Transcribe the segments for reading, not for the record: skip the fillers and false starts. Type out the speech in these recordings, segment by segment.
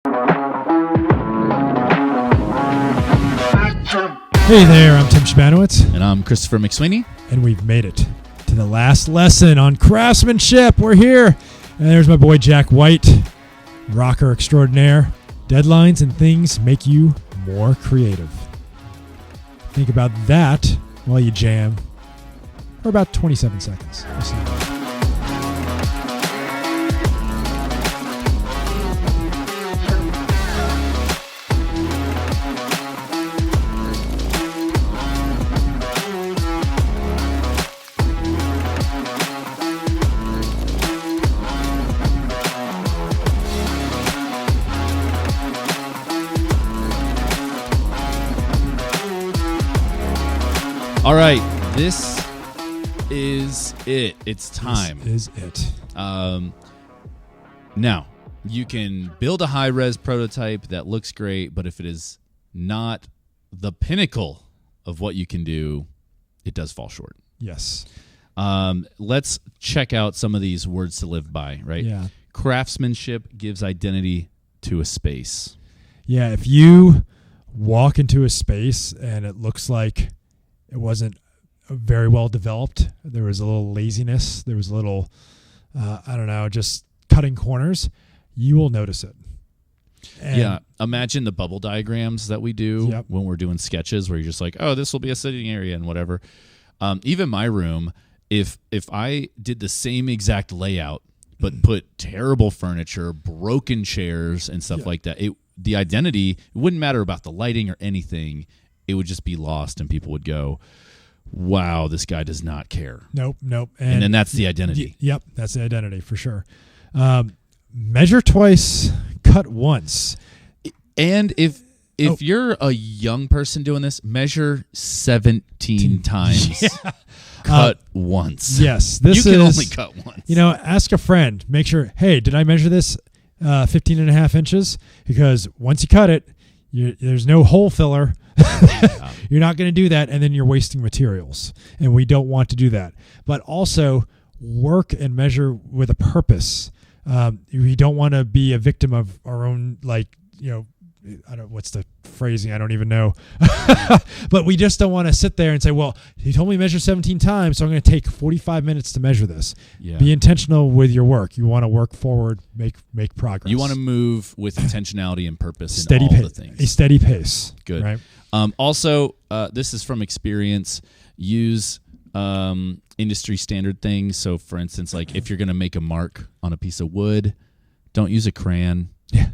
Hey there, I'm Tim Shabanowitz. And I'm Christopher McSweeney. And we've made it to the last lesson on craftsmanship. We're here. And there's my boy Jack White, rocker extraordinaire. Deadlines and things make you more creative. Think about that while you jam for about 27 seconds. We'll see. All right, this is it. It's time. This is it. Now, you can build a high-res prototype that looks great, but if it is not the pinnacle of what you can do, it does fall short. Yes. Let's check out some of these words to live by, right? Yeah. Craftsmanship gives identity to a space. Yeah, if you walk into a space and it looks like it wasn't very well developed, there was a little laziness, there was a little, just cutting corners, you will notice it. And yeah, imagine the bubble diagrams that we do when we're doing sketches where you're just like, oh, this will be a sitting area and whatever. Even my room, if I did the same exact layout but put terrible furniture, broken chairs and stuff like that, the identity, it wouldn't matter about the lighting or anything. It would just be lost and people would go, wow, this guy does not care. Nope. And then that's the identity. Yep, that's the identity for sure. Measure twice, cut once. And if you're a young person doing this, measure 17 times. Yeah. Cut once. Yes. You can only cut once. Ask a friend. Make sure, hey, did I measure this 15 and a half inches? Because once you cut it, there's no hole filler. You're not going to do that, and then you're wasting materials. And we don't want to do that. But also work and measure with a purpose. We don't want to be a victim of our own, what's the phrasing? I don't even know. But we just don't want to sit there and say, well, he told me to measure 17 times, so I'm going to take 45 minutes to measure this. Yeah. Be intentional with your work. You want to work forward, make progress. You want to move with intentionality and purpose steady in all the things. A steady pace. Good. Right? Also, this is from experience. Use industry standard things. So, for instance, like if you're going to make a mark on a piece of wood, don't use a crayon. Yeah.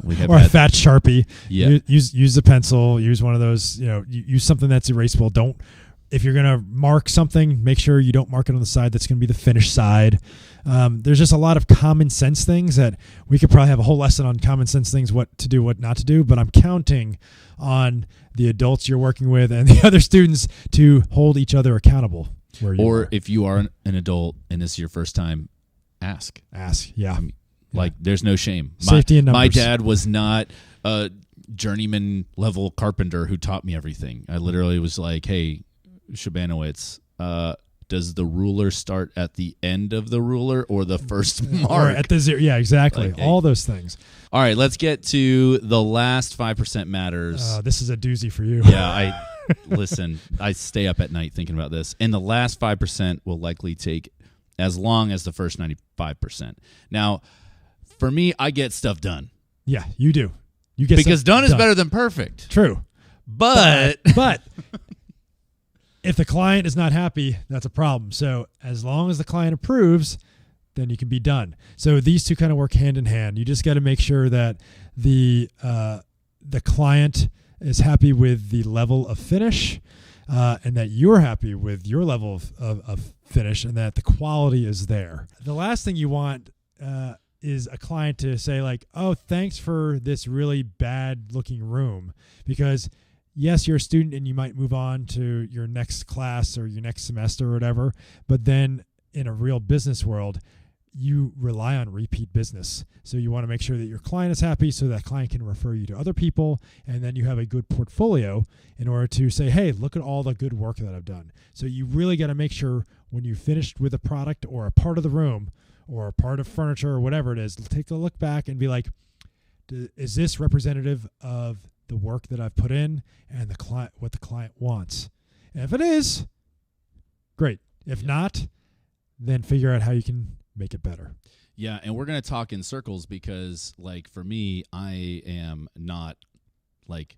A fat Sharpie. Yeah. Use a pencil. Use one of those. Use something that's erasable. If you're gonna mark something, make sure you don't mark it on the side that's gonna be the finished side. There's just a lot of common sense things that we could probably have a whole lesson on common sense things, what to do, what not to do. But I'm counting on the adults you're working with and the other students to hold each other accountable. If you are an adult and this is your first time, ask. Yeah. There's no shame. Safety in numbers. My dad was not a journeyman level carpenter who taught me everything. I literally was like, hey, Shabanowitz, does the ruler start at the end of the ruler or the first mark? Or at the zero. Yeah, exactly. All those things. All right, let's get to the last 5% matters. This is a doozy for you. Yeah, I stay up at night thinking about this. And the last 5% will likely take as long as the first 95%. Now, for me, I get stuff done. Yeah, you do. Because done is better than perfect. True. But if the client is not happy, that's a problem. So as long as the client approves, then you can be done. So these two kind of work hand in hand. You just got to make sure that the client is happy with the level of finish, and that you're happy with your level of finish, and that the quality is there. The last thing you want is a client to say like, oh, thanks for this really bad looking room, because yes, you're a student and you might move on to your next class or your next semester or whatever, but then in a real business world, you rely on repeat business. So you want to make sure that your client is happy so that client can refer you to other people, and then you have a good portfolio in order to say, hey, look at all the good work that I've done. So you really got to make sure when you finished with a product or a part of the room or a part of furniture or whatever it is, take a look back and be like, Is this representative of the work that I've put in and the client, what the client wants? And if it is, great. If not, then figure out how you can make it better. Yeah, and we're going to talk in circles because, like, for me, I am not, like,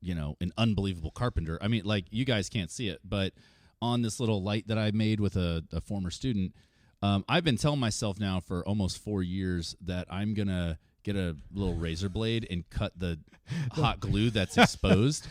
you know, an unbelievable carpenter. I mean, like, you guys can't see it, but on this little light that I made with a former student, I've been telling myself now for almost 4 years that I'm going to get a little razor blade and cut the hot glue that's exposed.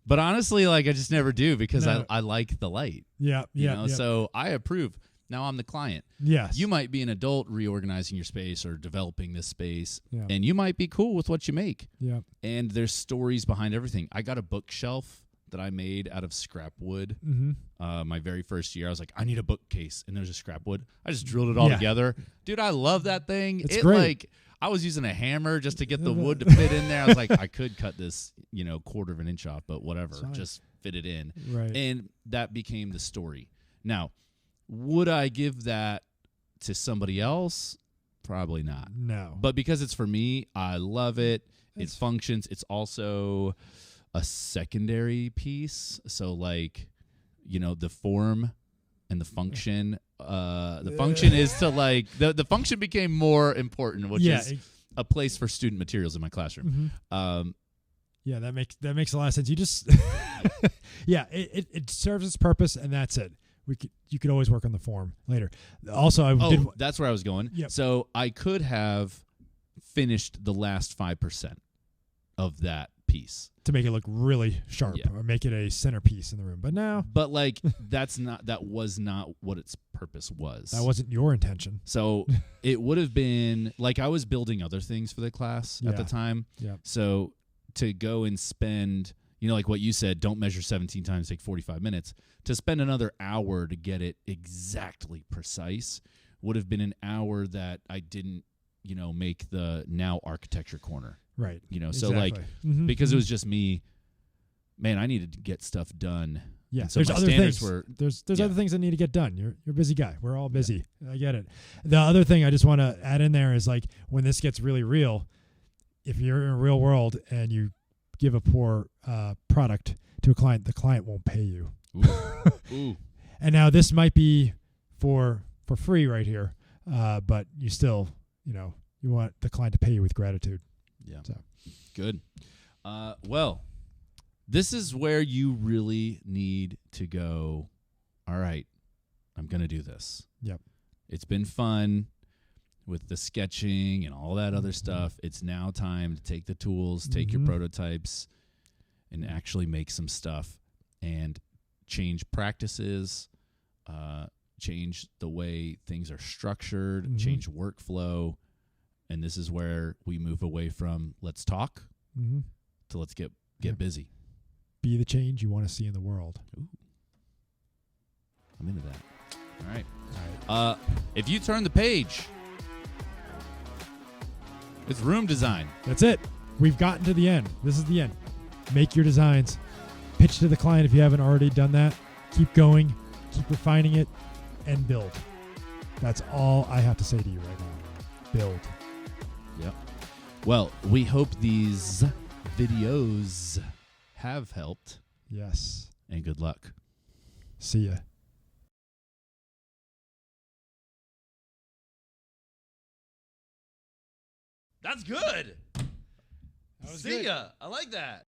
But honestly, like, I just never do because I like the light. Yeah, yeah. You know? So I approve. Now I'm the client. Yes. You might be an adult reorganizing your space or developing this space, Yeah. and you might be cool with what you make. Yeah. And there's stories behind everything. I got a bookshelf that I made out of scrap wood. Mm-hmm. My very first year, I was like, I need a bookcase, and there's a scrap wood. I just drilled it all together. Dude, I love that thing. It's great. Like, I was using a hammer just to get the wood to fit in there. I was like, I could cut this, you know, 1/4 of an inch off, but whatever, just fit it in. Right. And that became the story. Now, would I give that to somebody else? Probably not. No. But because it's for me, I love it. It functions. It's also a secondary piece. So, like, you know, the form and the function. The function is to, like, the function became more important, which is a place for student materials in my classroom. Mm-hmm. Yeah, that makes a lot of sense. You just, it serves its purpose, and that's it. You could always work on the form later. Also, that's where I was going. Yep. So I could have finished the last 5% of that piece to make it look really sharp or make it a centerpiece in the room. But now, like, that was not what its purpose was. That wasn't your intention. So it would have been like I was building other things for the class at the time. Yeah. So to go and spend, you know, like what you said, don't measure 17 times, take 45 minutes. To spend another hour to get it exactly precise would have been an hour that I didn't, you know, make the now architecture corner. Right. You know, so like, because it was just me, man, I needed to get stuff done. Yeah. So there's other things. There's other things that need to get done. You're a busy guy. We're all busy. Yeah. I get it. The other thing I just want to add in there is, like, when this gets really real, if you're in a real world and you give a poor product to a client, the client won't pay you. Ooh. And now this might be for free right here, but you still, you know, you want the client to pay you with gratitude. Yeah. So. Good. Well, this is where you really need to go, all right, I'm going to do this. Yep. It's been fun with the sketching and all that other stuff. It's now time to take the tools, take your prototypes, and actually make some stuff and change practices, change the way things are structured, change workflow. And this is where we move away from let's talk to let's get busy. Be the change you want to see in the world. Ooh. I'm into that. All right. If you turn the page, it's room design. That's it. We've gotten to the end. This is the end. Make your designs. Pitch to the client if you haven't already done that. Keep going. Keep refining it. And build. That's all I have to say to you right now. Build. Yep. Well, we hope these videos have helped. Yes. And good luck. See ya. That's good. That was See good. ya. I like that.